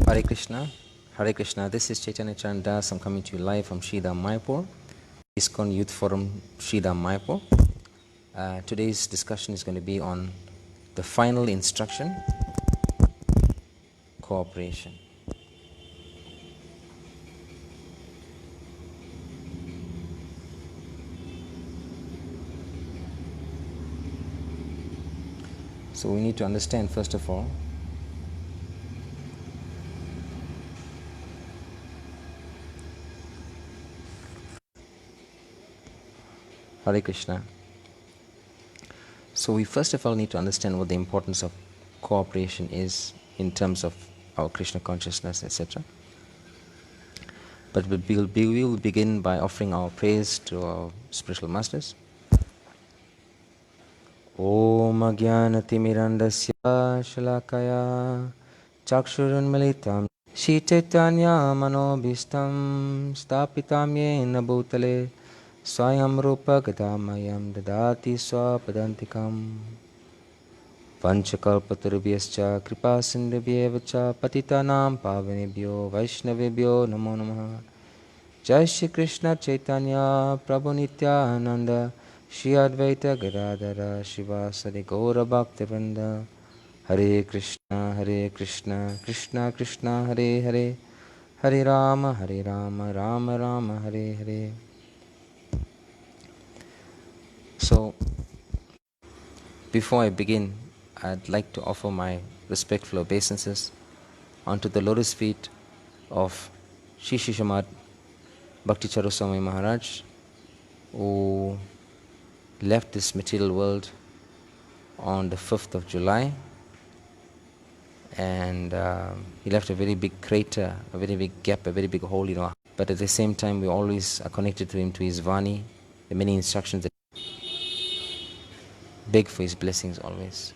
Hare Krishna. Hare Krishna. This is Caitanya Carana dasa. I'm coming to you live from Sridham Mayapur, ISKCON Youth Forum, Sridham Mayapur. Today's discussion is going to be on the final instruction, cooperation. So we need to understand, first of all, Hare Krishna. So we first of all need to understand what the importance of cooperation is in terms of our Krishna consciousness, etc. But we will begin by offering our praise to our spiritual masters. Om Ajnanatimirandasya Shalakaya Chakshurunmilitam Shri Caitanya Manobhistam Stapitam Yena Bhutale Swayam Rupa Gadamayam Dadati Swapadantikam Panchakalpatarubhyascha Kripa Sindhubhyevacha Patitanam Pavanebhyo Vaishnavebhyo Namo Namaha Jai Shri Krishna Chaitanya Prabhu Nityananda Shri Advaita Gadadhara Shivasadi Gaura Bhaktivinoda Hare Krishna Krishna Krishna Hare Hare Hare Rama Rama Rama Hare Hare. So, before I begin, I'd like to offer my respectful obeisances onto the lotus feet of Shri Shishamad Bhakti Charuswami Maharaj, who left this material world on the 5th of July, and he left a very big crater, a very big gap, a very big hole, but at the same time we always are connected to him, to his Vani, the many instructions that beg for his blessings always.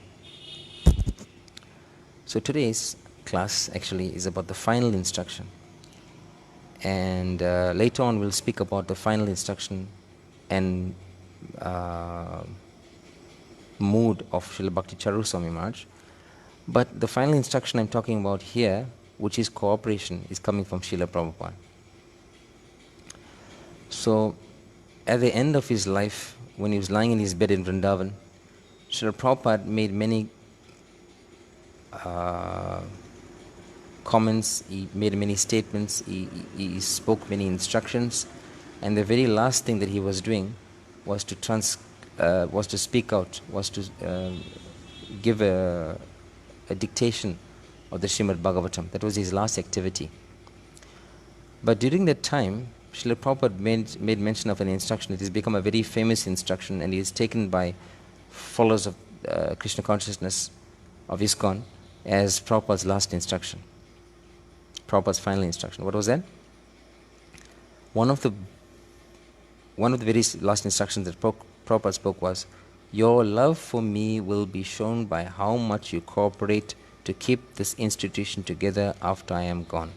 So today's class actually is about the final instruction, and later on we'll speak about the final instruction and mood of Srila Bhakti Charuswami Maharaj. But the final instruction I'm talking about here, which is cooperation, is coming from Srila Prabhupada. So at the end of his life, when he was lying in his bed in Vrindavan, Srila Prabhupada made many comments, he made many statements, he spoke many instructions, and the very last thing that he was doing was to speak out, was to give a dictation of the Srimad Bhagavatam. That was his last activity. But during that time, Srila Prabhupada made mention of an instruction. It has become a very famous instruction, and it is taken by followers of Krishna consciousness of ISKCON as Prabhupada's last instruction, Prabhupada's final instruction. What was that? One of the very last instructions that Prabhupada spoke was, "Your love for me will be shown by how much you cooperate to keep this institution together after I am gone."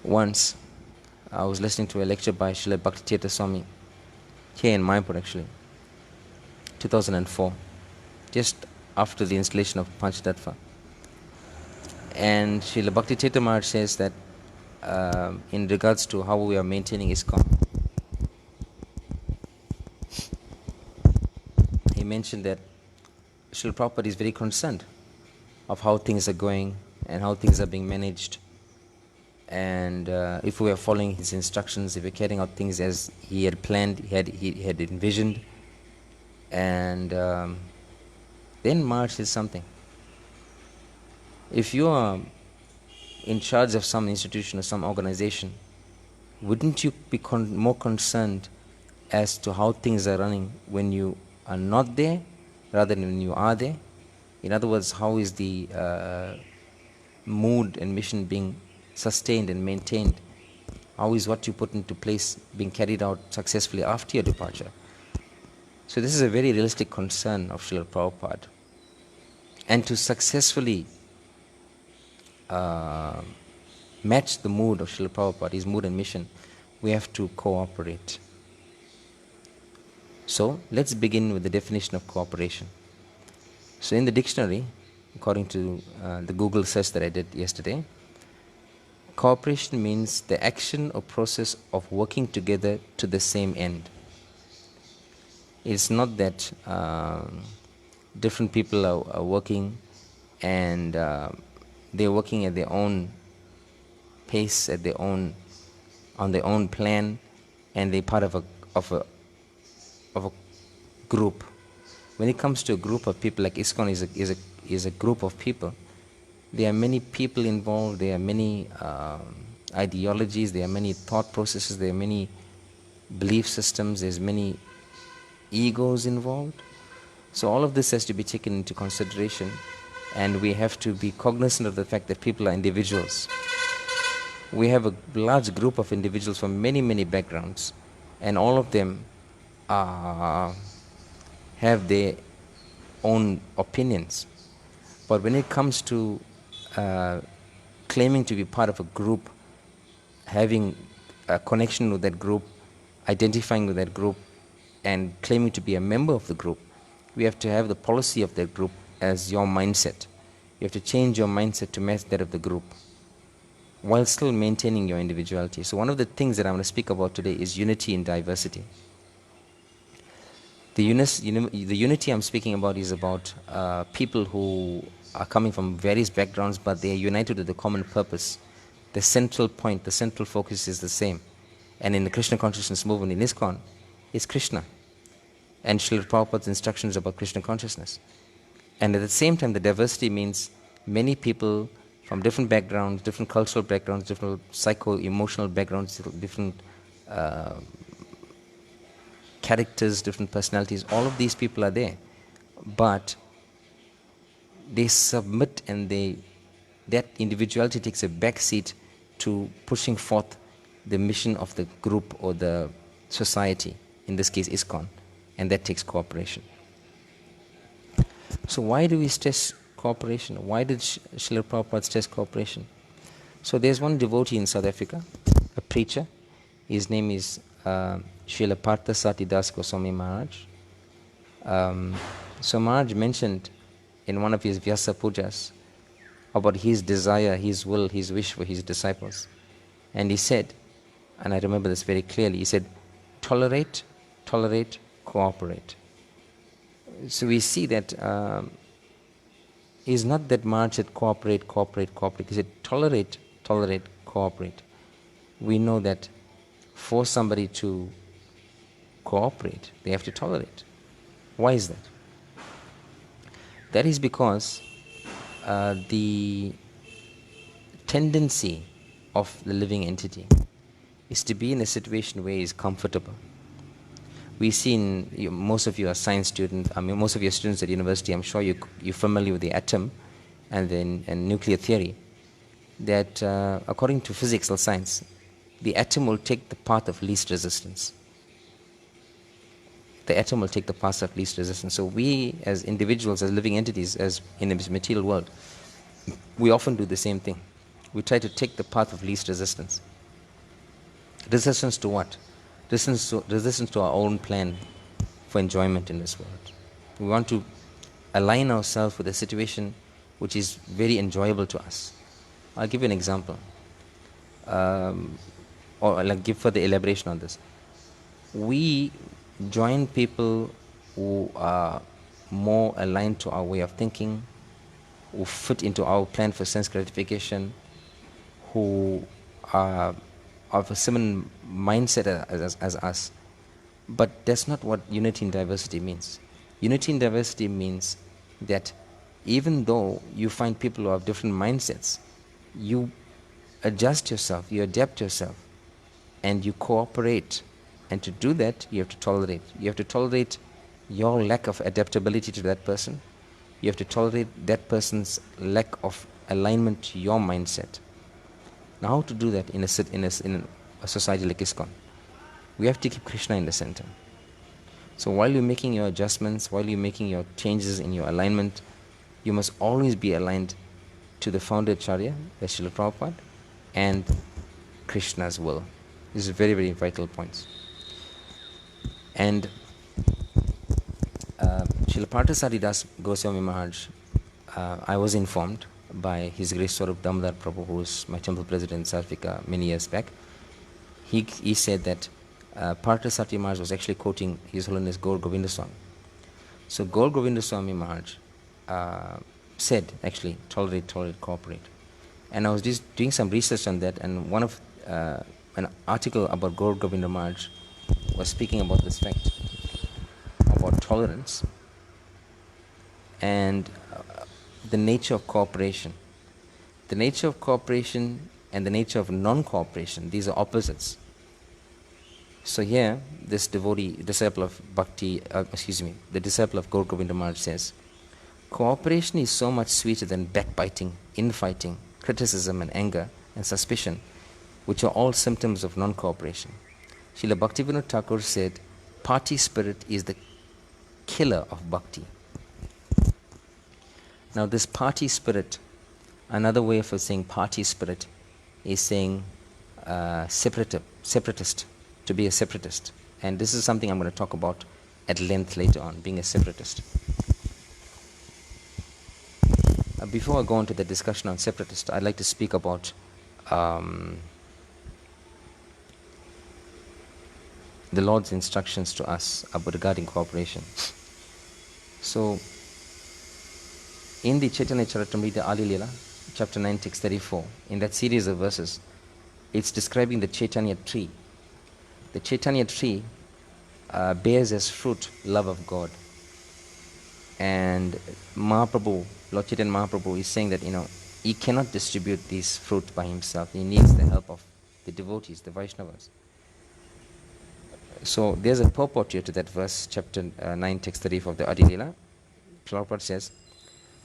Once, I was listening to a lecture by Srila Bhakti Swami, here in Mayapur actually, 2004, just after the installation of Panchatattva. And Srila Bhakti Maharaj says that in regards to how we are maintaining ISKCON, he mentioned that Srila Prabhupada is very concerned of how things are going and how things are being managed, and if we are following his instructions, if we are carrying out things as he had planned, he had envisioned. And then Maharaj says something. If you are in charge of some institution or some organization, wouldn't you be more concerned as to how things are running when you are not there rather than when you are there? In other words, how is the mood and mission being sustained and maintained? How is what you put into place being carried out successfully after your departure? So this is a very realistic concern of Srila Prabhupada. And to successfully match the mood of Srila Prabhupada, his mood and mission, we have to cooperate. So let's begin with the definition of cooperation. So in the dictionary, according to the Google search that I did yesterday, cooperation means the action or process of working together to the same end. It's not that different people are working and they're working at their own pace, on their own plan, and they're part of a group. When it comes to a group of people, like ISKCON is a group of people. There are many people involved. There are many ideologies. There are many thought processes. There are many belief systems. There's many egos involved. So all of this has to be taken into consideration, and we have to be cognizant of the fact that people are individuals. We have a large group of individuals from many, many backgrounds, and all of them have their own opinions. But when it comes to claiming to be part of a group, having a connection with that group, identifying with that group, and claiming to be a member of the group, we have to have the policy of that group as your mindset. You have to change your mindset to match that of the group, while still maintaining your individuality. So one of the things that I'm going to speak about today is unity in diversity. The unity I'm speaking about is about people who are coming from various backgrounds, but they are united with a common purpose. The central point, the central focus is the same. And in the Krishna consciousness movement in ISKCON, it's Krishna. And Srila Prabhupada's instructions about Krishna consciousness. And at the same time, the diversity means many people from different backgrounds, different cultural backgrounds, different psycho-emotional backgrounds, different characters, different personalities. All of these people are there. But they submit, and that individuality takes a back seat to pushing forth the mission of the group or the society, in this case ISKCON, and that takes cooperation. So why do we stress cooperation? Why did Srila Prabhupada stress cooperation? So there's one devotee in South Africa, a preacher. His name is Srila Caitanya Carana dasa Maharaj. So Maharaj mentioned in one of his Vyasa Pujas about his desire, his will, his wish for his disciples. And he said, and I remember this very clearly, he said, tolerate, cooperate. So we see that it's not that Maharaj said cooperate. He said tolerate, cooperate. We know that for somebody to cooperate, they have to tolerate. Why is that? That is because the tendency of the living entity is to be in a situation where he is comfortable. We see most of you are science students, most of your students at university, I'm sure you're familiar with the atom and nuclear theory, that according to physical science, the atom will take the path of least resistance. The atom will take the path of least resistance. So we as individuals, as living entities, as in this material world, we often do the same thing. We try to take the path of least resistance. Resistance to what? Resistance to our own plan for enjoyment in this world. We want to align ourselves with a situation which is very enjoyable to us. I'll give you an example, or I'll give further elaboration on this. We join people who are more aligned to our way of thinking, who fit into our plan for sense gratification, who are of a similar mindset as us. But that's not what unity in diversity means. Unity in diversity means that even though you find people who have different mindsets, you adjust yourself, you adapt yourself, and you cooperate. And to do that, you have to tolerate. You have to tolerate your lack of adaptability to that person. You have to tolerate that person's lack of alignment to your mindset. Now, how to do that in a society like ISKCON? We have to keep Krishna in the center. So while you're making your adjustments, while you're making your changes in your alignment, you must always be aligned to the founder Acharya, that's Srila Prabhupada, and Krishna's will. These are very, very vital points. And Srila Caitanya Carana dasa Maharaj I was informed by His Grace Swarup Damodar Prabhu, who was my temple president in South Africa many years back. He said that Partha Satya Maharaj was actually quoting His Holiness Gaur Govinda Swami. So Gaur Govinda Swami Maharaj said, actually, tolerate, cooperate. And I was just doing some research on that, and one of an article about Gaur Govinda Maharaj was speaking about this fact, about tolerance and the nature of cooperation. The nature of cooperation and the nature of non-cooperation, these are opposites. So here, this devotee, disciple of the disciple of Gaur Govinda Maharaj says, cooperation is so much sweeter than backbiting, infighting, criticism and anger and suspicion, which are all symptoms of non-cooperation. Srila Bhaktivinoda Thakur said, party spirit is the killer of bhakti. Now this party spirit, another way of saying party spirit is saying separatist, to be a separatist. And this is something I'm going to talk about at length later on, being a separatist. Before I go on to the discussion on separatist, I'd like to speak about the Lord's instructions to us regarding cooperation. So, in the Caitanya Charitamrita Adi Leela, chapter 9, text 34, in that series of verses, it's describing the Caitanya tree. The Caitanya tree bears as fruit love of God. And Mahaprabhu, Lord Chaitanya Mahaprabhu is saying that, he cannot distribute this fruit by himself. He needs the help of the devotees, the Vaishnavas. So there's a purport here to that verse, chapter 9, text 34 of the Adi Leela. Prabhupada says,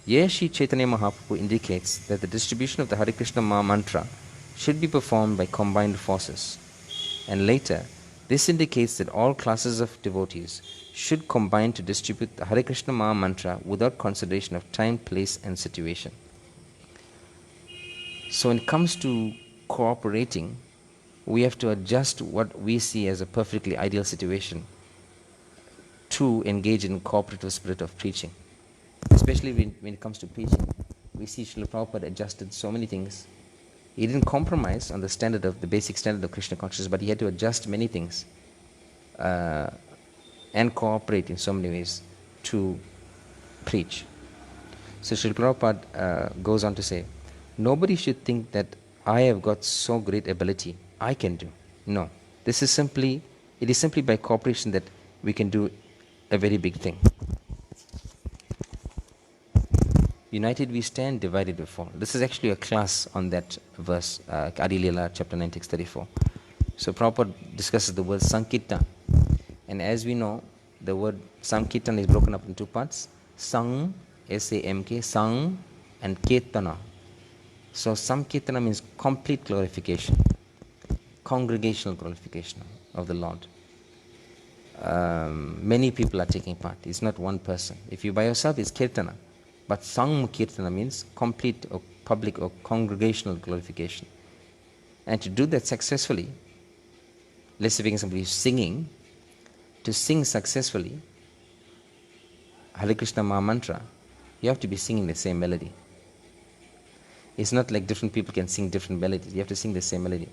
here Sri Chaitanya Mahaprabhu indicates that the distribution of the Hare Krishna Maha Mantra should be performed by combined forces. And later, this indicates that all classes of devotees should combine to distribute the Hare Krishna Maha Mantra without consideration of time, place and situation. So when it comes to cooperating, we have to adjust what we see as a perfectly ideal situation to engage in cooperative spirit of preaching. Especially when it comes to preaching, we see Srila Prabhupada adjusted so many things. He didn't compromise on the basic standard of Krishna consciousness, but he had to adjust many things and cooperate in so many ways to preach. So Srila Prabhupada goes on to say, nobody should think that I have got so great ability, I can do. No, it is simply by cooperation that we can do a very big thing. United we stand, divided we fall. This is actually a class on that verse, Adi Leela, chapter 9, text 34. So Prabhupada discusses the word Sankirtan. And as we know, the word Sankirtan is broken up in two parts. Sang, S-A-M-K, Sang, and Kirtana. So Sankirtana means complete glorification, congregational glorification of the Lord. Many people are taking part. It's not one person. If you by yourself, it's Kirtana. But Sankirtana means complete or public or congregational glorification. And to do that successfully, let's say somebody is singing, to sing successfully Hare Krishna Maha Mantra, you have to be singing the same melody. It's not like different people can sing different melodies. You have to sing the same melody.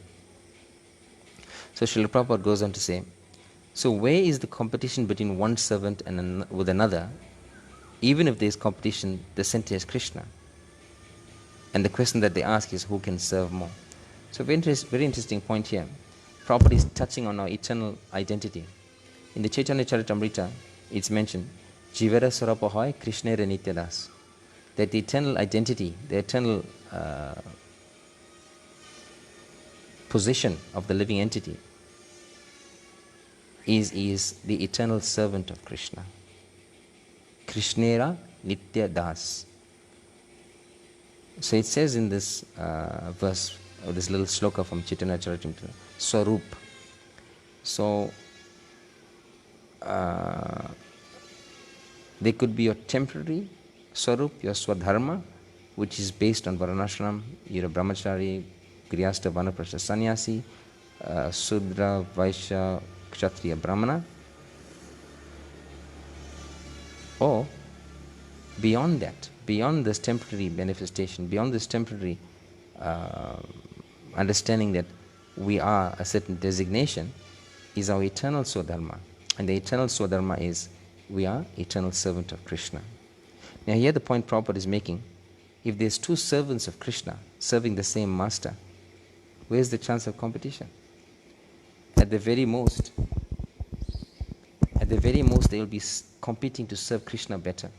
So Srila Prabhupada goes on to say, so where is the competition between one servant and with another? Even if there is competition, the center is Krishna. And the question that they ask is, who can serve more? So very interesting point here. Prabhupada is touching on our eternal identity. In the Caitanya Charitamrita, it's mentioned, Jivara Sarapahoy Krishnera Nityadas. That the eternal identity, the eternal position of the living entity is the eternal servant of Krishna. Krishnera Nitya Das. So it says in this verse, or this little shloka from Caitanya Charitamrita, Swarup. So they could be your temporary Swarup, your Swadharma, which is based on Varnashram. You're a Brahmachari, Grihastha, Vanaprastha, Sannyasi, Sudra, Vaishya, Kshatriya, Brahmana. Or beyond that, beyond this temporary manifestation, beyond this temporary understanding that we are a certain designation, is our eternal Swadharma. And the eternal Swadharma is we are eternal servant of Krishna. Now here the point Prabhupada is making, if there's two servants of Krishna serving the same master, where's the chance of competition? At the very most, they will be competing to serve Krishna better.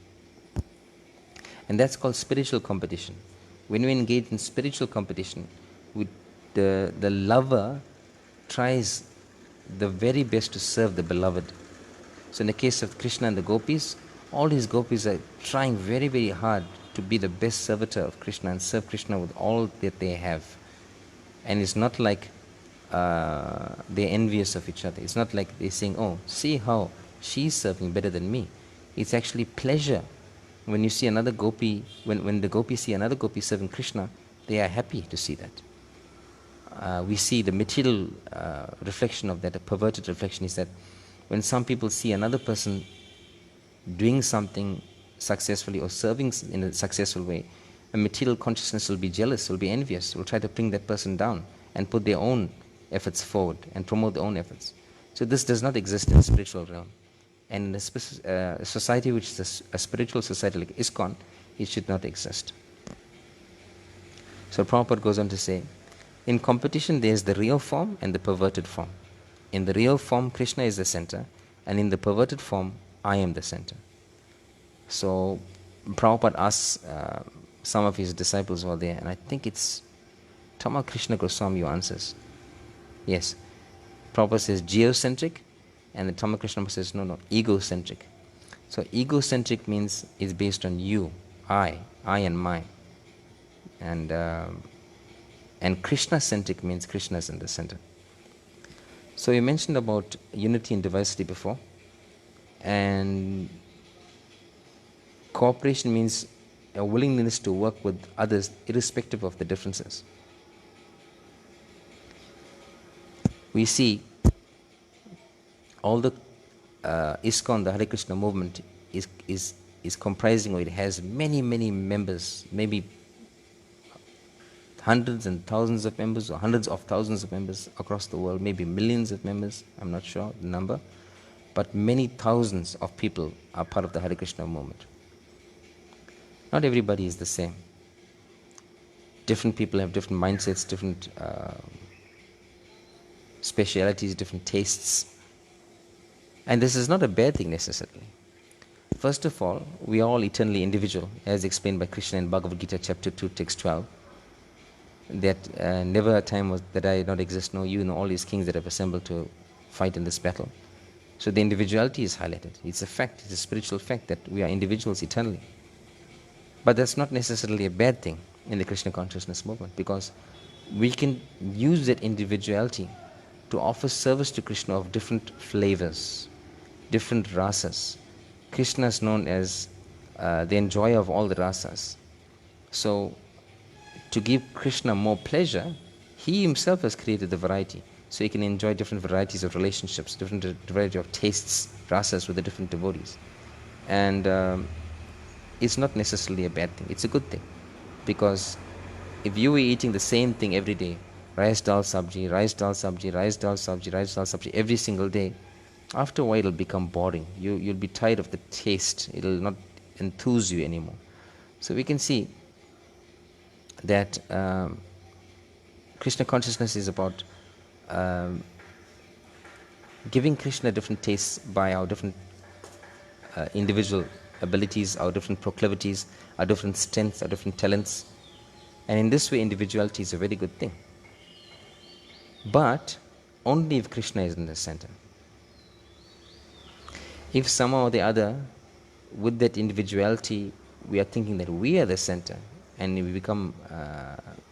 And that's called spiritual competition. When we engage in spiritual competition, the lover tries the very best to serve the beloved. So in the case of Krishna and the gopis, all these gopis are trying very, very hard to be the best servitor of Krishna and serve Krishna with all that they have. And it's not like they're envious of each other. It's not like they're saying, oh, see how she's serving better than me. It's actually pleasure. When you see another gopi, when the gopis see another gopi serving Krishna, they are happy to see that. We see the material reflection of that, a perverted reflection is that when some people see another person doing something successfully or serving in a successful way, a material consciousness will be jealous, will be envious, will try to bring that person down and put their own efforts forward and promote their own efforts. So this does not exist in the spiritual realm. And in a society which is a spiritual society like ISKCON, it should not exist. So Prabhupada goes on to say, in competition there is the real form and the perverted form. In the real form, Krishna is the center, and in the perverted form, I am the center. So Prabhupada asks some of his disciples who are there, and I think it's Tama Krishna Goswami who answers. Yes. Prabhupada says geocentric, and the Tama Krishna says no, egocentric. So egocentric means it's based on you, I and mine. And Krishna-centric means Krishna is in the center. So you mentioned about unity and diversity before, and cooperation means a willingness to work with others irrespective of the differences. We see all the ISKCON, the Hare Krishna movement, is comprising, or it has many, many members, maybe hundreds and thousands of members, or hundreds of thousands of members across the world, maybe millions of members, I'm not sure the number, but many thousands of people are part of the Hare Krishna movement. Not everybody is the same. Different people have different mindsets, different specialities, different tastes. And this is not a bad thing necessarily. First of all, we are all eternally individual, as explained by Krishna in Bhagavad Gita chapter 2, text 12. That never a time was that I not exist, nor you, nor all these kings that have assembled to fight in this battle. So the individuality is highlighted. It's a fact, it's a spiritual fact that we are individuals eternally. But that's not necessarily a bad thing in the Krishna consciousness movement, because we can use that individuality to offer service to Krishna of different flavors, different rasas. Krishna is known as the enjoyer of all the rasas. So to give Krishna more pleasure, he himself has created the variety. So he can enjoy different varieties of relationships, different variety of tastes, rasas with the different devotees. And it's not necessarily a bad thing, it's a good thing. Because if you were eating the same thing every day, rice, dal, sabji, rice, dal, sabji, rice, dal, sabji, rice, dal, sabji, every single day, after a while it'll become boring. You'll be tired of the taste, it'll not enthuse you anymore. So we can see that Krishna consciousness is about giving Krishna different tastes by our different individual abilities, our different proclivities, our different strengths, our different talents. And in this way, individuality is a very good thing. But only if Krishna is in the center. If somehow or the other, with that individuality, we are thinking that we are the center, and we become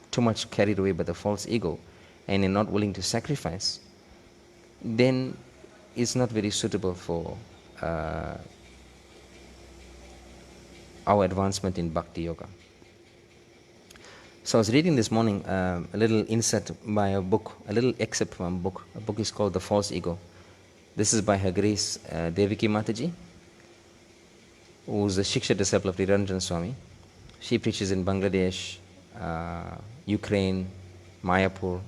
too much carried away by the false ego and are not willing to sacrifice, then it's not very suitable for our advancement in Bhakti Yoga. So I was reading this morning a little insert by a book, a little excerpt from a book. A book is called The False Ego. This is by Her Grace Devaki Mataji, who is a Shiksha disciple of Niranjan Swami. She preaches in Bangladesh, Ukraine, Mayapur,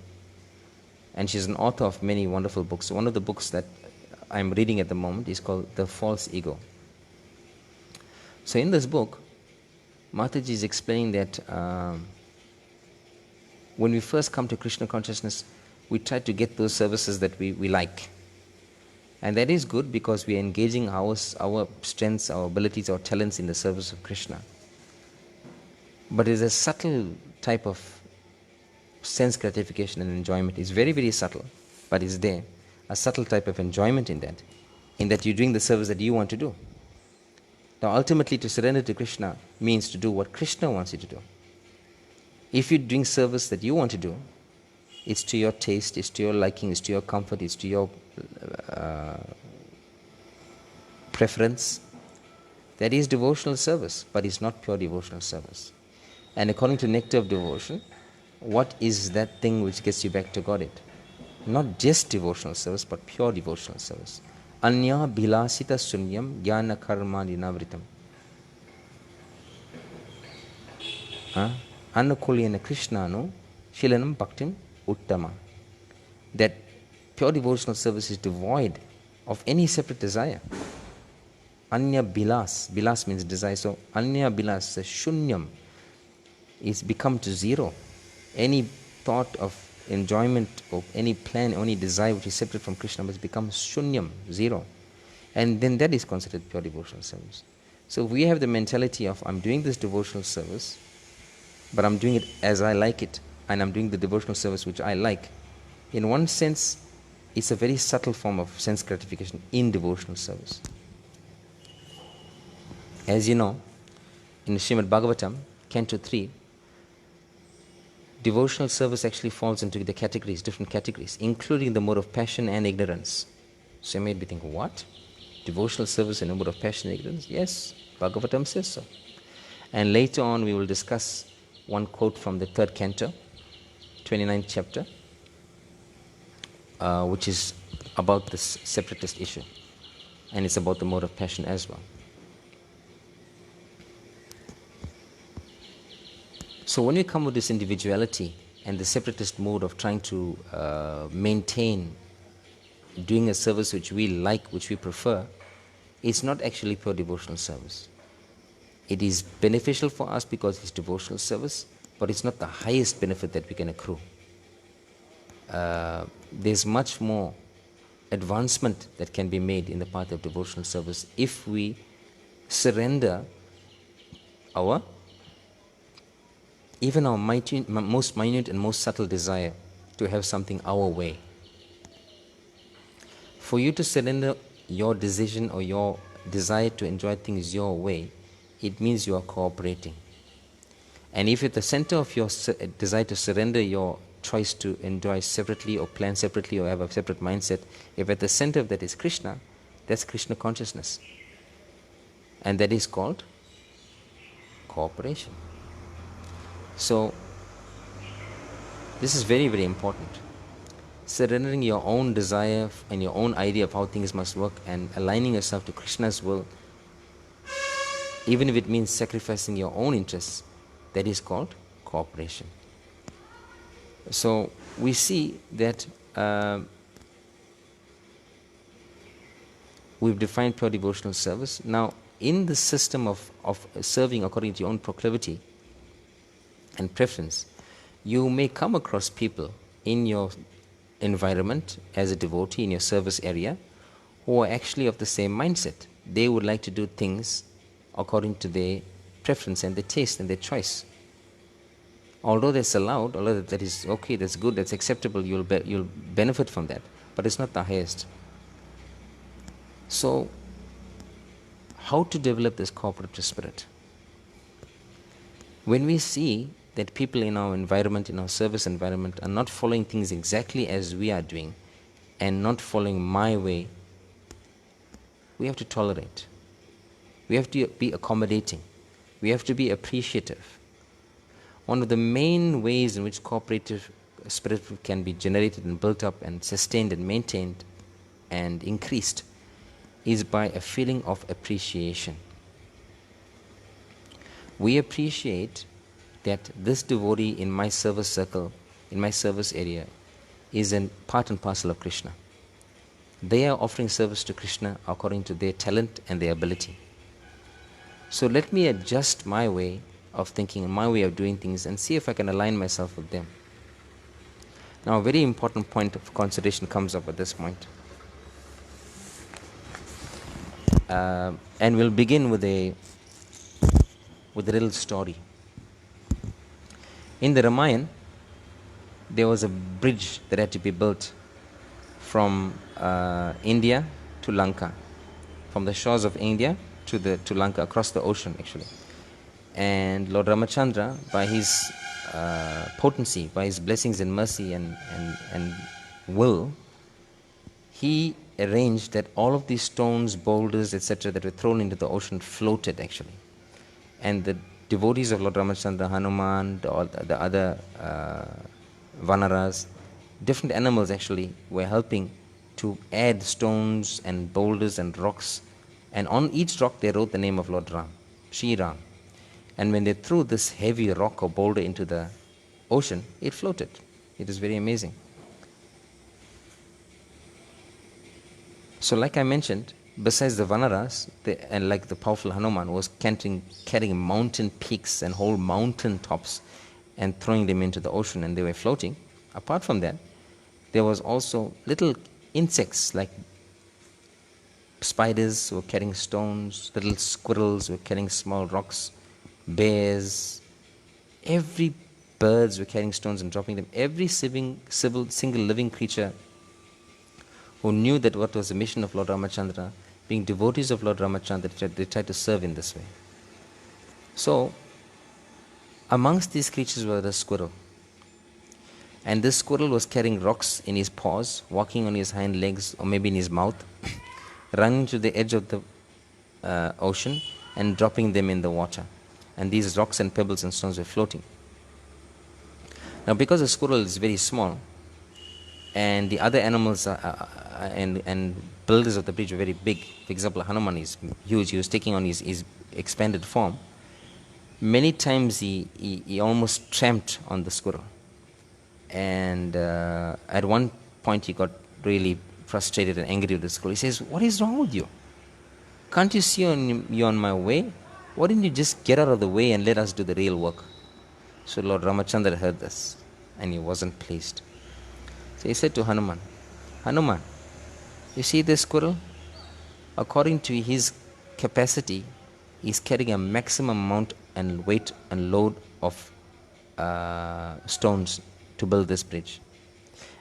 and she's an author of many wonderful books. One of the books that I'm reading at the moment is called The False Ego. So in this book, Mataji is explaining that when we first come to Krishna consciousness, we try to get those services that we like. And that is good because we are engaging our strengths, our abilities, our talents in the service of Krishna. But there's a subtle type of sense gratification and enjoyment. It's very, very subtle, but it's there. A subtle type of enjoyment in that you're doing the service that you want to do. Now ultimately to surrender to Krishna means to do what Krishna wants you to do. If you're doing service that you want to do, it's to your taste, it's to your liking, it's to your comfort, it's to your preference. That is devotional service, but it's not pure devotional service. And according to Nectar of Devotion, what is that thing which gets you back to Godhead? Not just devotional service, but pure devotional service. Anya bilasita sunyam jnana karma dinavritam. Anukulyana krishnanu shilanam bhaktim uttama. That pure devotional service is devoid of any separate desire. Anya bilas. Bilas means desire. So anya bilas, shunyam, is become to zero. Any thought of enjoyment or any plan, any desire which is separate from Krishna must become shunyam, zero. And then that is considered pure devotional service. So we have the mentality of, I'm doing this devotional service, but I'm doing it as I like it, and I'm doing the devotional service which I like. In one sense, it's a very subtle form of sense gratification in devotional service. As you know, in Srimad Bhagavatam, Canto 3, devotional service actually falls into the categories, different categories, including the mode of passion and ignorance. So you may be thinking, what? Devotional service in the mode of passion and ignorance? Yes, Bhagavatam says so. And later on we will discuss one quote from the 3rd canto, 29th chapter, which is about this separatist issue. And it's about the mode of passion as well. So when we come with this individuality and the separatist mode of trying to maintain doing a service which we like, which we prefer, it's not actually pure devotional service. It is beneficial for us because it's devotional service, but it's not the highest benefit that we can accrue. There's much more advancement that can be made in the path of devotional service if we surrender our most minute and most subtle desire to have something our way. For you to surrender your decision or your desire to enjoy things your way, it means you are cooperating. And if at the center of your desire to surrender your choice to enjoy separately or plan separately or have a separate mindset, if at the center of that is Krishna, that's Krishna consciousness. And that is called cooperation. So, this is very, very important. Surrendering your own desire and your own idea of how things must work and aligning yourself to Krishna's will, even if it means sacrificing your own interests, that is called cooperation. So, we see that we've defined pure devotional service. Now, in the system of serving according to your own proclivity and preference, you may come across people in your environment as a devotee in your service area who are actually of the same mindset. They would like to do things according to their preference and their taste and their choice. Although that's allowed, although that is okay, that's good, that's acceptable, you'll benefit from that, but it's not the highest. So, how to develop this cooperative spirit? When we see that people in our environment, in our service environment, are not following things exactly as we are doing and not following my way, we have to tolerate. We have to be accommodating. We have to be appreciative. One of the main ways in which cooperative spirit can be generated and built up and sustained and maintained and increased is by a feeling of appreciation. We appreciate that this devotee in my service circle, in my service area, is a part and parcel of Krishna. They are offering service to Krishna according to their talent and their ability. So let me adjust my way of thinking and my way of doing things and see if I can align myself with them. Now, a very important point of consideration comes up at this point. And we'll begin with a little story. In the Ramayana, there was a bridge that had to be built from India to Lanka, from the shores of India to Lanka, across the ocean actually. And Lord Ramachandra, by his potency, by his blessings and mercy and will, he arranged that all of these stones, boulders, etc., that were thrown into the ocean floated actually. And the devotees of Lord Ramachandra, Hanuman, the other Vanaras, different animals actually were helping to add stones and boulders and rocks. And on each rock they wrote the name of Lord Ram, Shri Ram. And when they threw this heavy rock or boulder into the ocean, it floated. It is very amazing. So like I mentioned, besides the Vanaras, and like the powerful Hanuman was carrying mountain peaks and whole mountain tops and throwing them into the ocean, and they were floating. Apart from that, there was also little insects like spiders were carrying stones, little squirrels were carrying small rocks, bears, every birds were carrying stones and dropping them. Every single living creature who knew that what was the mission of Lord Ramachandra, being devotees of Lord Ramachandra, they tried to serve in this way. So, amongst these creatures was a squirrel. And this squirrel was carrying rocks in his paws, walking on his hind legs or maybe in his mouth, running to the edge of the ocean and dropping them in the water. And these rocks and pebbles and stones were floating. Now, because the squirrel is very small, and the other animals and builders of the bridge were very big. For example, Hanuman is huge. He was taking on his expanded form. Many times he almost tramped on the squirrel. And at one point he got really frustrated and angry with the squirrel. He says, "What is wrong with you? Can't you see you're on my way? Why didn't you just get out of the way and let us do the real work?" So Lord Ramachandra heard this and he wasn't pleased. So he said to Hanuman, "Hanuman, you see this squirrel? According to his capacity, he's carrying a maximum amount and weight and load of stones to build this bridge.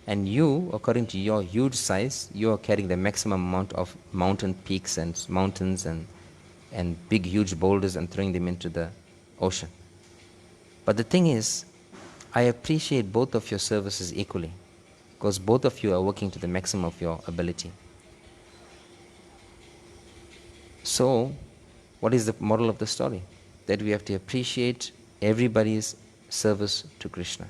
And you, according to your huge size, you are carrying the maximum amount of mountain peaks and mountains and big huge boulders and throwing them into the ocean. But the thing is, I appreciate both of your services equally, because both of you are working to the maximum of your ability. So, what is the moral of the story? That we have to appreciate everybody's service to Krishna.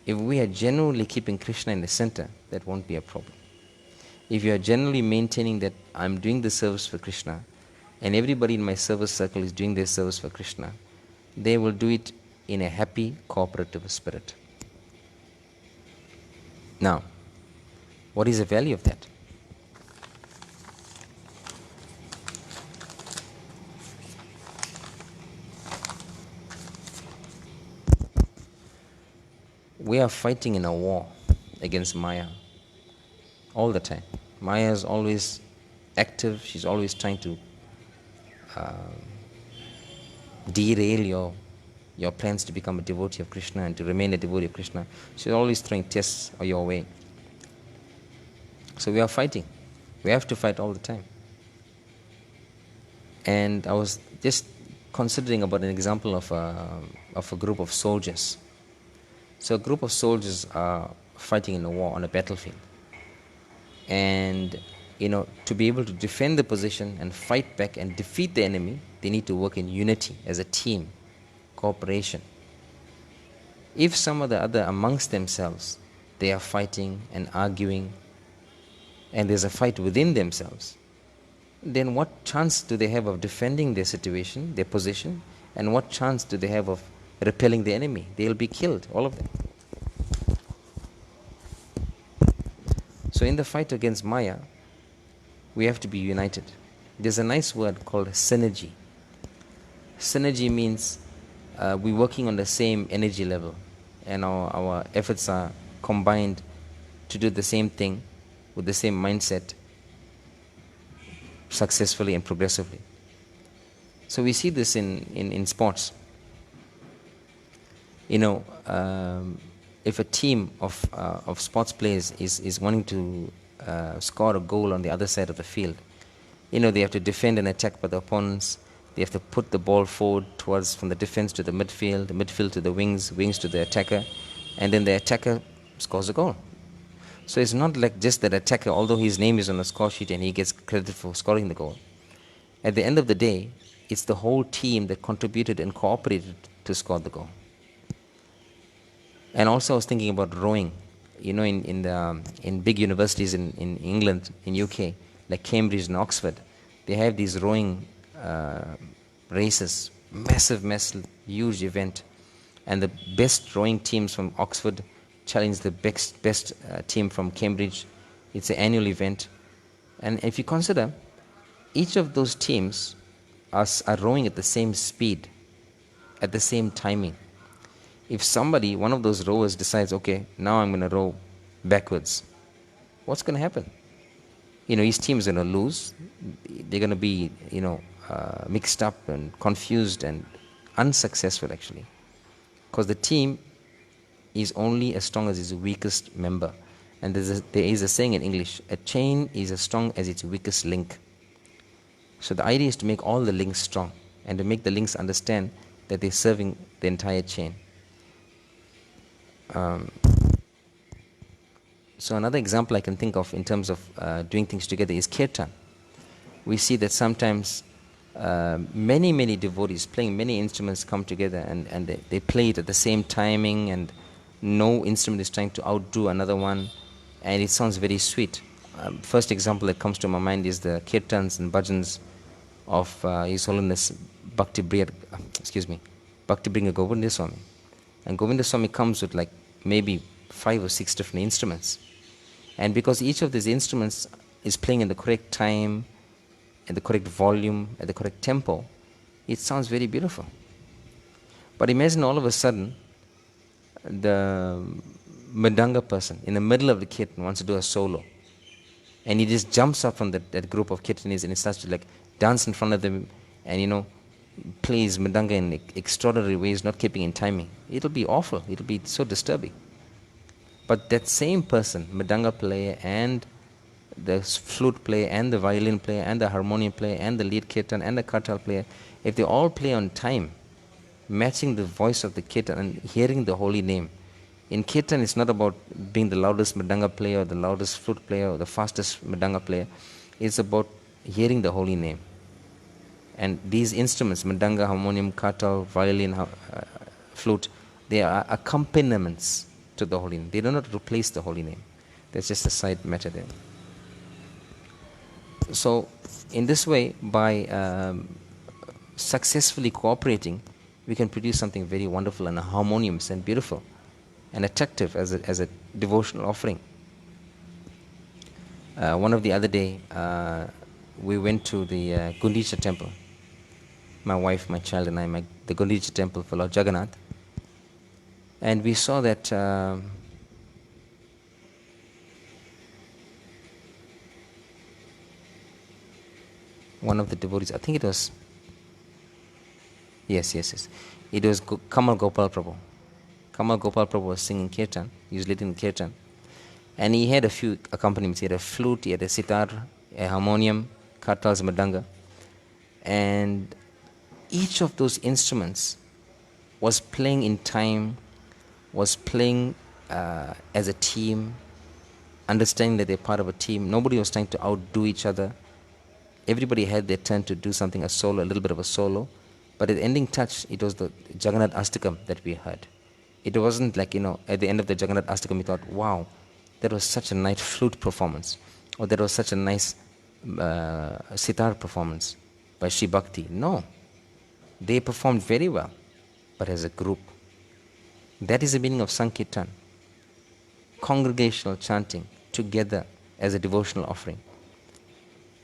If we are genuinely keeping Krishna in the center, that won't be a problem. If you are generally maintaining that I'm doing the service for Krishna, and everybody in my service circle is doing their service for Krishna, they will do it in a happy, cooperative spirit. Now, what is the value of that? We are fighting in a war against Maya all the time. Maya is always active. She's always trying to derail your plans to become a devotee of Krishna and to remain a devotee of Krishna. She's always throwing tests your way. So we are fighting. We have to fight all the time. And I was just considering about an example of a group of soldiers. So a group of soldiers are fighting in a war on a battlefield. And, to be able to defend the position and fight back and defeat the enemy, they need to work in unity as a team, cooperation. If some of the other amongst themselves, they are fighting and arguing, and there's a fight within themselves, then what chance do they have of defending their situation, their position, And what chance do they have of repelling the enemy? They'll be killed, all of them. So in the fight against Maya, we have to be united. There's a nice word called synergy. Synergy means we're working on the same energy level, and our efforts are combined to do the same thing with the same mindset successfully and progressively. So we see this in sports. If a team of sports players is wanting to score a goal on the other side of the field, they have to defend and attack by the opponents. They have to put the ball forward towards from the defense to the midfield to the wings to the attacker, and then the attacker scores a goal. So it's not like just that attacker, although his name is on the score sheet and he gets credit for scoring the goal. At the end of the day, it's the whole team that contributed and cooperated to score the goal. And also I was thinking about rowing. In big universities in England, in UK, like Cambridge and Oxford, they have these rowing races, massive, huge event. And the best rowing teams from Oxford challenge the best team from Cambridge. It's an annual event. And if you consider, each of those teams are rowing at the same speed, at the same timing. If one of those rowers decides, okay, now I'm going to row backwards, what's going to happen? His team is going to lose. They're going to be, mixed up and confused and unsuccessful, actually. Because the team is only as strong as its weakest member. And there is a saying in English, a chain is as strong as its weakest link. So the idea is to make all the links strong and to make the links understand that they're serving the entire chain. So another example I can think of in terms of doing things together is kirtan. We see that sometimes many devotees playing many instruments come together and they play it at the same timing, and no instrument is trying to outdo another one, and it sounds very sweet. First example that comes to my mind is the kirtans and bhajans of His Holiness Bhakti Bringa Govinda Swami. And Govinda Swami comes with like maybe 5 or 6 different instruments. And because each of these instruments is playing in the correct time, at the correct volume, at the correct tempo, it sounds very beautiful. But imagine all of a sudden, the Mridanga person in the middle of the kirtan wants to do a solo. And he just jumps up from that group of kirtanis and he starts to like dance in front of them and plays Mridanga in extraordinary ways, not keeping in timing. It'll be awful. It'll be so disturbing. But that same person, Mridanga player and the flute player and the violin player and the harmonium player and the lead kirtan and the kartal player, if they all play on time, matching the voice of the kirtan and hearing the holy name. In kirtan, it's not about being the loudest Mridanga player or the loudest flute player or the fastest Mridanga player. It's about hearing the holy name. And these instruments, Mridanga, harmonium, kartal, violin, flute, they are accompaniments to the holy name. They do not replace the holy name. That's just a side matter there. So, in this way, by successfully cooperating, we can produce something very wonderful and harmonious and beautiful and attractive as a devotional offering. One of the other day, we went to the Gundicha temple. My wife, my child, and I, the Gundicha temple for Lord Jagannath. And we saw that one of the devotees, I think it was, yes, it was Kamal Gopal Prabhu. Kamal Gopal Prabhu was singing kirtan, he was leading kirtan. And he had a few accompaniments. He had a flute, he had a sitar, a harmonium, kartals, mridanga. And each of those instruments was playing in time, was playing as a team, understanding that they're part of a team. Nobody was trying to outdo each other. Everybody had their turn to do something, a solo, a little bit of a solo. But at the ending touch, it was the Jagannath Astakam that we heard. It wasn't like, at the end of the Jagannath Astakam, we thought, wow, that was such a nice flute performance, or that was such a nice sitar performance by Sri Bhakti. No. They performed very well, but as a group. That is the meaning of Sankirtan. Congregational chanting together as a devotional offering.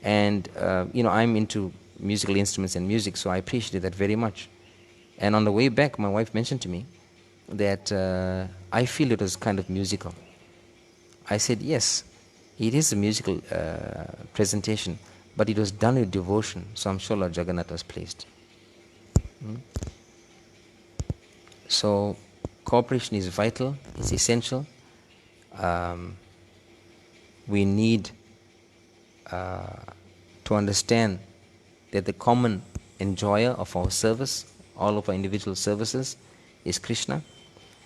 And I'm into musical instruments and music, so I appreciated that very much. And on the way back, my wife mentioned to me that I feel it was kind of musical. I said, yes, it is a musical presentation, but it was done with devotion, so I'm sure Lord Jagannath was pleased. So cooperation is vital, it's essential. We need to understand that the common enjoyer of our service, all of our individual services, is Krishna.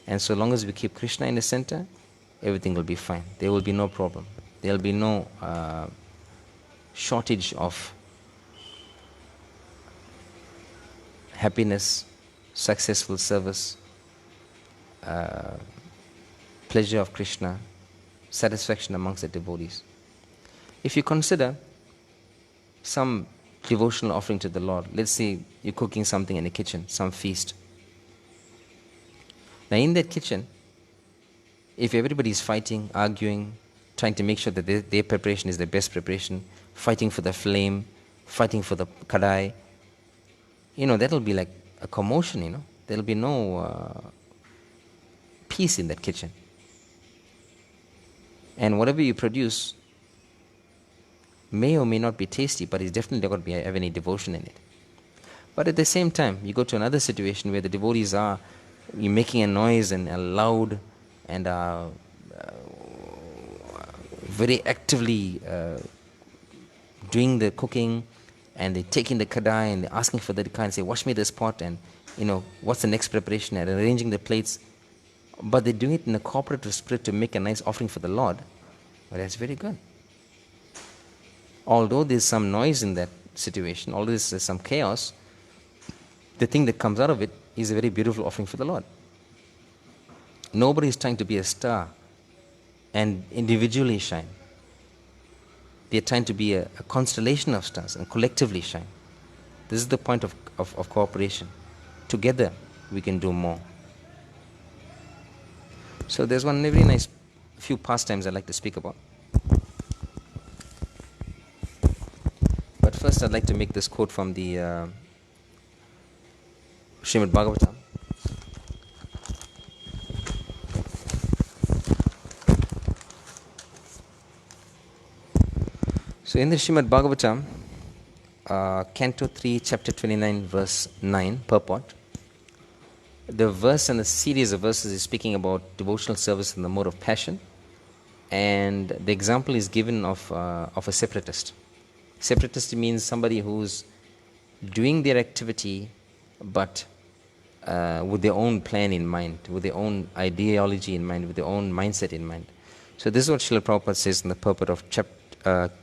And so long as we keep Krishna in the center, everything will be fine. There will be no problem. There will be no shortage of happiness, successful service, pleasure of Krishna, satisfaction amongst the devotees. If you consider some devotional offering to the Lord, let's say you're cooking something in the kitchen, some feast. Now in that kitchen, if everybody is fighting, arguing, trying to make sure that their preparation is the best preparation, fighting for the flame, fighting for the kadai, that'll be like a commotion, There'll be no peace in that kitchen. And whatever you produce may or may not be tasty, but it's definitely not going to have any devotion in it. But at the same time, you go to another situation where the devotees are making a noise and loud and are very actively doing the cooking, and they're taking the kadai and they're asking for the kadai and say, wash me this pot, and what's the next preparation, and arranging the plates. But they're doing it in a cooperative spirit to make a nice offering for the Lord. Well, that's very good. Although there's some noise in that situation, although there's some chaos, the thing that comes out of it is a very beautiful offering for the Lord. Nobody is trying to be a star and individually shine. They're trying to be a constellation of stars and collectively shine. This is the point of cooperation. Together we can do more. So there's one very nice few pastimes I'd like to speak about. But first I'd like to make this quote from the Srimad Bhagavatam. So in the Srimad Bhagavatam, Canto 3, Chapter 29, verse 9, purport, the verse and the series of verses is speaking about devotional service in the mode of passion, and the example is given of a separatist. Separatist means somebody who's doing their activity but with their own plan in mind, with their own ideology in mind, with their own mindset in mind. So this is what Srila Prabhupada says in the purport of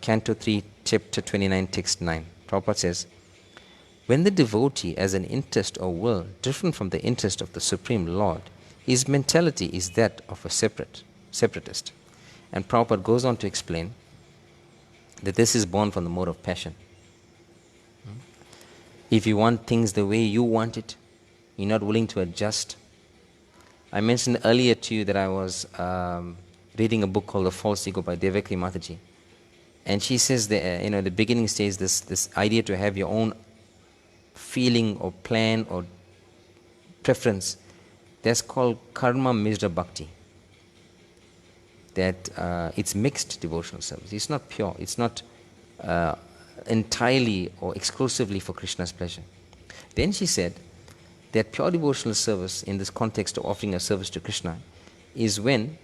Canto 3, Chapter 29, Text 9. Prabhupada says, when the devotee has an interest or will different from the interest of the Supreme Lord, his mentality is that of a separatist. And Prabhupada goes on to explain that this is born from the mode of passion. If you want things the way you want it, you're not willing to adjust. I mentioned earlier to you that I was reading a book called The False Ego by Devaki Mataji. And she says that, the beginning stage, this idea to have your own feeling or plan or preference, that's called karma mishra bhakti. That it's mixed devotional service. It's not pure. It's not entirely or exclusively for Krishna's pleasure. Then she said that pure devotional service in this context of offering a service to Krishna is when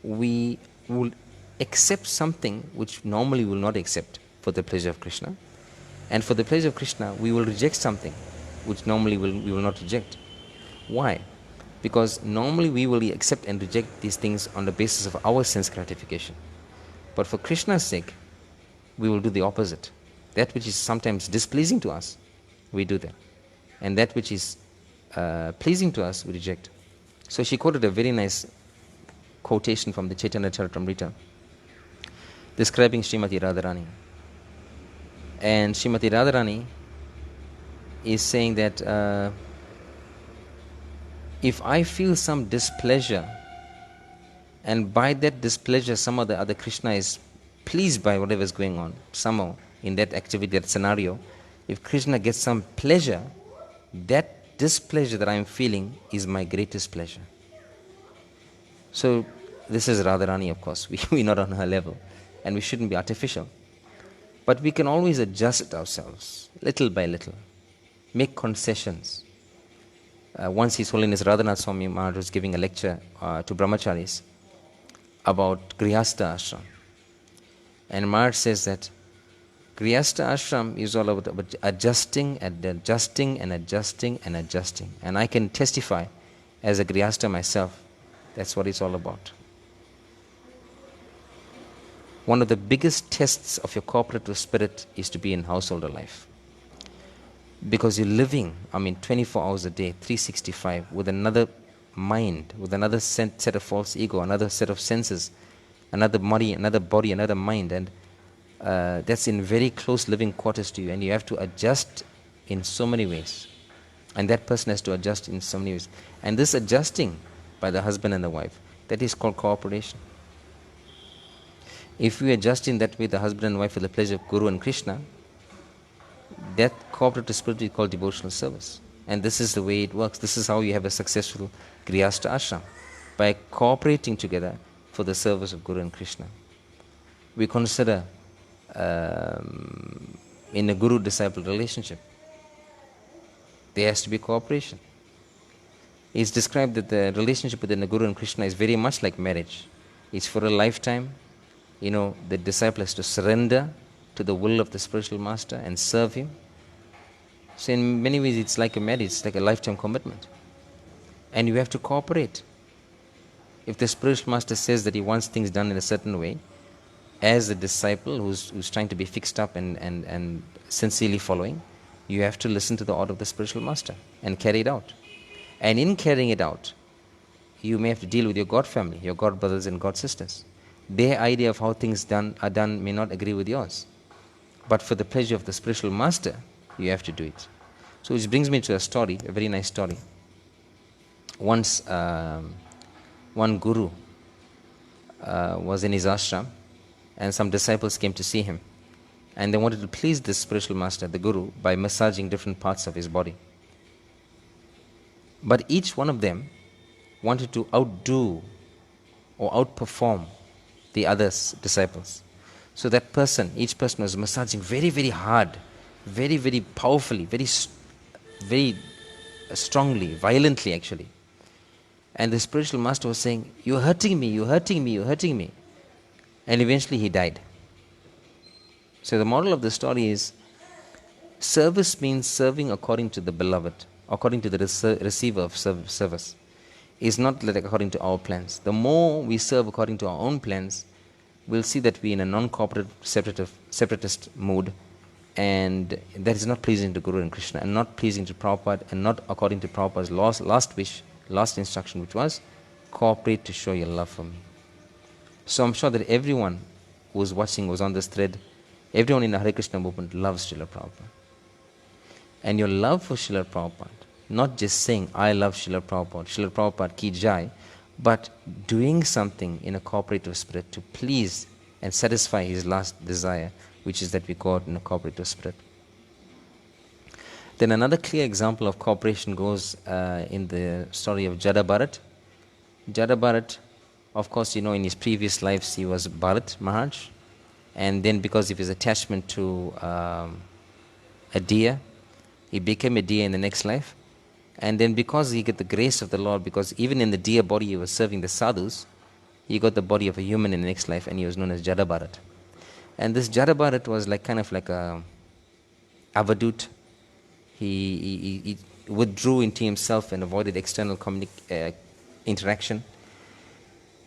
we will accept something which normally we will not accept for the pleasure of Krishna, and for the pleasure of Krishna we will reject something which normally we will not reject. Why? Because normally we will accept and reject these things on the basis of our sense gratification. But for Krishna's sake, we will do the opposite. That which is sometimes displeasing to us, we do that. And that which is pleasing to us, we reject. So she quoted a very nice quotation from the Caitanya Charitamrita describing Srimati Radharani. And Srimati Radharani is saying that if I feel some displeasure, and by that displeasure some of the other Krishna is pleased by whatever is going on, somehow in that activity, that scenario, if Krishna gets some pleasure, that displeasure that I am feeling is my greatest pleasure. So this is Radharani, of course. We're not on her level, and we shouldn't be artificial. But we can always adjust ourselves, little by little, make concessions. Once His Holiness Radhanath Swami Maharaj was giving a lecture to brahmacharis about Grihastha Ashram. And Maharaj says that Grihastha Ashram is all about adjusting and adjusting and adjusting and adjusting. And I can testify as a Grihastha myself, that's what it's all about. One of the biggest tests of your cooperative spirit is to be in householder life. Because you're living, 24 hours a day, 365, with another mind, with another set of false ego, another set of senses, another body, another mind, and that's in very close living quarters to you, and you have to adjust in so many ways. And that person has to adjust in so many ways. And this adjusting by the husband and the wife, that is called cooperation. If we adjust in that way, the husband and wife, for the pleasure of Guru and Krishna, that cooperative spirit is called devotional service. And this is the way it works. This is how you have a successful Grihastha ashram, by cooperating together for the service of Guru and Krishna. We consider in a Guru-disciple relationship, there has to be cooperation. It's described that the relationship within the Guru and Krishna is very much like marriage. It's for a lifetime. The disciple has to surrender to the will of the spiritual master and serve him. So in many ways it's like a marriage, it's like a lifetime commitment. And you have to cooperate. If the spiritual master says that he wants things done in a certain way, as a disciple who's trying to be fixed up and sincerely following, you have to listen to the order of the spiritual master and carry it out. And in carrying it out, you may have to deal with your God family, your God brothers and God sisters. Their idea of how things are done may not agree with yours. But for the pleasure of the spiritual master, you have to do it. So which brings me to a story, a very nice story. Once one guru was in his ashram, and some disciples came to see him, and they wanted to please this spiritual master, the guru, by massaging different parts of his body. But each one of them wanted to outdo or outperform the other disciples. So that each person was massaging very, very hard, very, very powerfully, very strongly, violently actually. And the spiritual master was saying, "You're hurting me, you're hurting me, you're hurting me." And eventually he died. So the moral of the story is, service means serving according to the beloved, according to the receiver of service. It's not like according to our plans. The more we serve according to our own plans, we'll see that we're in a non-cooperative, separatist mood, and that is not pleasing to Guru and Krishna, and not pleasing to Prabhupada, and not according to Prabhupada's last wish, last instruction, which was, cooperate to show your love for me. So I'm sure that everyone who was watching, was on this thread, everyone in the Hare Krishna movement loves Srila Prabhupada. And your love for Srila Prabhupada, not just saying, I love Srila Prabhupada ki jai, but doing something in a cooperative spirit to please and satisfy his last desire, which is that we go out in a cooperative spirit. Then another clear example of cooperation goes in the story of Jada Bharat. Jada Bharat, of course, in his previous lives he was Bharat Maharaj, and then because of his attachment to a deer, he became a deer in the next life. And then because he got the grace of the Lord, because even in the deer body he was serving the sadhus, he got the body of a human in the next life, and he was known as Jada Bharat. And this Jada Bharat was kind of like a avadut. He withdrew into himself and avoided external interaction.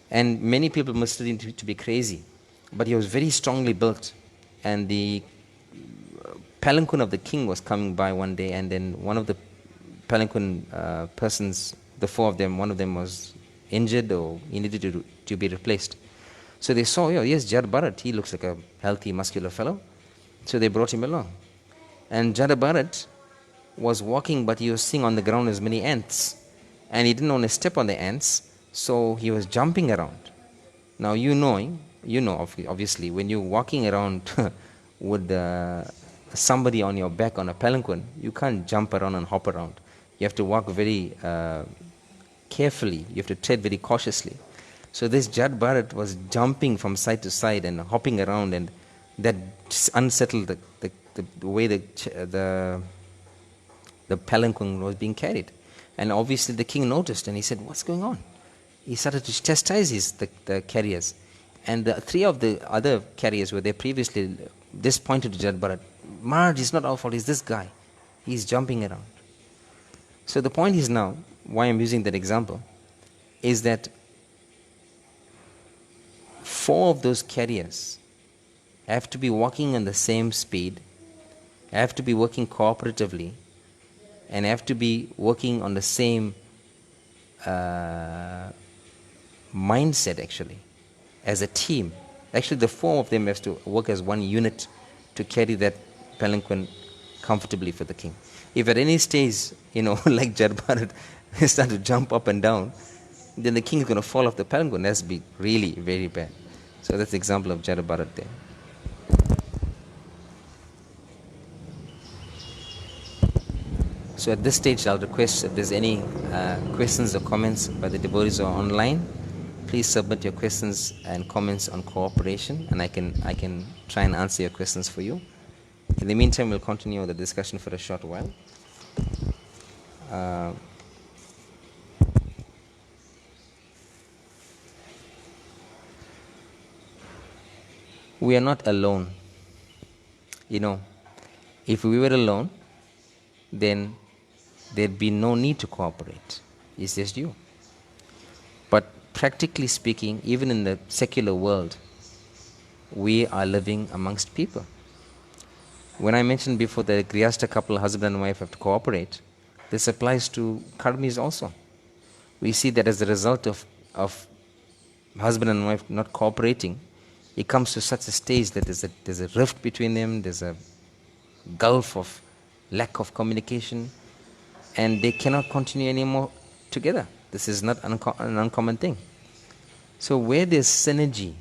And many people must him to be crazy. But he was very strongly built. And the palanquin of the king was coming by one day, and then one of the palanquin persons, the four of them, one of them was injured or he needed to be replaced. So they saw, yes, Jada Bharat, he looks like a healthy, muscular fellow. So they brought him along. And Jada Bharat, was walking, but he was seeing on the ground as many ants. And he didn't want to step on the ants, so he was jumping around. Now obviously, when you're walking around with somebody on your back on a palanquin, you can't jump around and hop around. You have to walk very carefully. You have to tread very cautiously. So this Jad Bharat was jumping from side to side and hopping around, and that unsettled the way the palanquin was being carried. And obviously the king noticed, and he said, "What's going on?" He started to chastise the carriers. And the three of the other carriers were there previously. This pointed to Jad Bharat. "Maharaj, it's not our fault, it's this guy. He's jumping around." So the point is now, why I'm using that example, is that 4 of those carriers have to be walking on the same speed, have to be working cooperatively, and have to be working on the same mindset, actually, as a team. Actually, the 4 of them have to work as one unit to carry that palanquin comfortably for the king. If at any stage, like Jad Bharat start to jump up and down, then the king is going to fall off the palanquin. That's be really very bad. So that's the example of Jad Bharat there. So at this stage, I'll request if there's any questions or comments by the devotees who are online, please submit your questions and comments on cooperation, and I can try and answer your questions for you. In the meantime, we'll continue the discussion for a short while. We are not alone. If we were alone, then there'd be no need to cooperate. It's just you. But practically speaking, even in the secular world, we are living amongst people. When I mentioned before that a Grihastha couple, husband and wife, have to cooperate, this applies to karmis also. We see that as a result of husband and wife not cooperating, it comes to such a stage that there's a rift between them, there's a gulf of lack of communication, and they cannot continue anymore together. This is not an uncommon thing. So where there's synergy,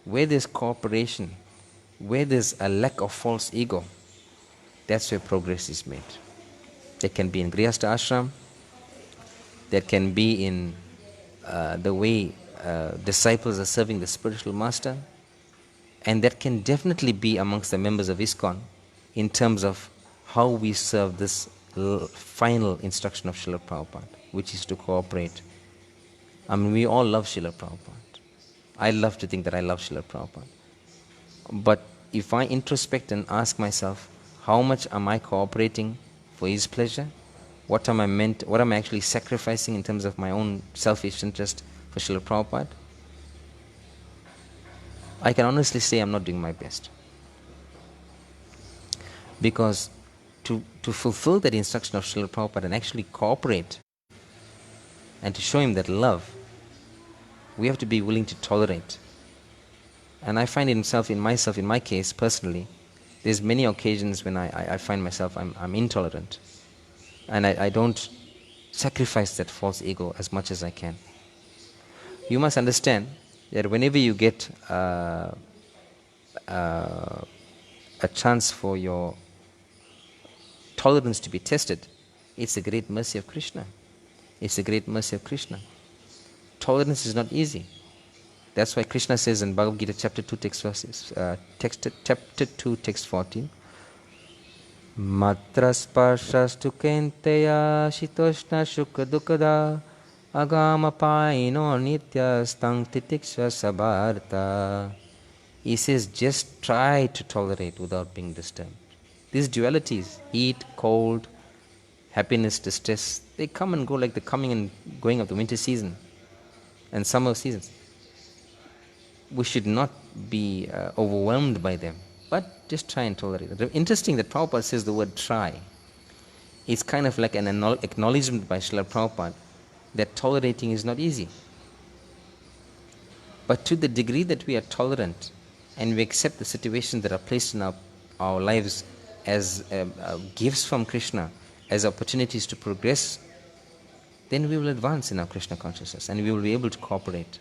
where there's cooperation, where there's a lack of false ego, that's where progress is made. That can be in Grihastha ashram, that can be in the way disciples are serving the spiritual master, and that can definitely be amongst the members of ISKCON in terms of how we serve this final instruction of Srila Prabhupada, which is to cooperate. I mean, we all love Srila Prabhupada. I love to think that I love Srila Prabhupada. But if I introspect and ask myself, how much am I cooperating for his pleasure? What am I actually sacrificing in terms of my own selfish interest for Srila Prabhupada? I can honestly say I'm not doing my best. Because to fulfill that instruction of Srila Prabhupada and actually cooperate and to show him that love, we have to be willing to tolerate. And I find in my case personally, there's many occasions when I find myself I'm intolerant, and I don't sacrifice that false ego as much as I can. You must understand that whenever you get a chance for your tolerance to be tested, it's a great mercy of Krishna. It's a great mercy of Krishna. Tolerance is not easy. That's why Krishna says in Bhagavad Gita chapter 2 chapter 2 text 14, Matra sparshastu kenteya shitoshna shukha dukkada agama paino nitya stang titiksha sabharta. He says, just try to tolerate without being disturbed. These dualities, heat, cold, happiness, distress, they come and go like the coming and going of the winter season and summer seasons. We should not be overwhelmed by them, but just try and tolerate it. Interesting that Prabhupada says the word try. It's kind of like an acknowledgement by Srila Prabhupada that tolerating is not easy. But to the degree that we are tolerant and we accept the situations that are placed in our lives as gifts from Krishna, as opportunities to progress, then we will advance in our Krishna consciousness and we will be able to cooperate.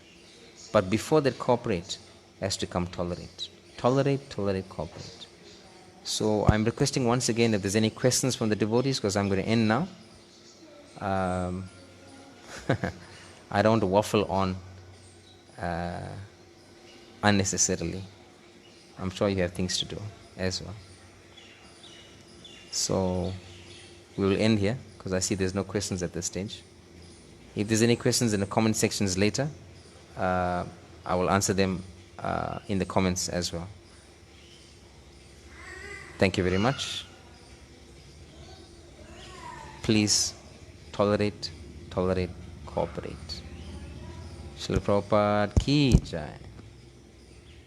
But before that cooperate has to come tolerate. Tolerate, tolerate, cooperate. So I'm requesting once again if there's any questions from the devotees, because I'm going to end now. I don't want to waffle on unnecessarily. I'm sure you have things to do as well. So we will end here because I see there's no questions at this stage. If there's any questions in the comment sections later, I will answer them in the comments as well. Thank you very much. Please tolerate, tolerate, cooperate. Srila Prabhupada ki jai.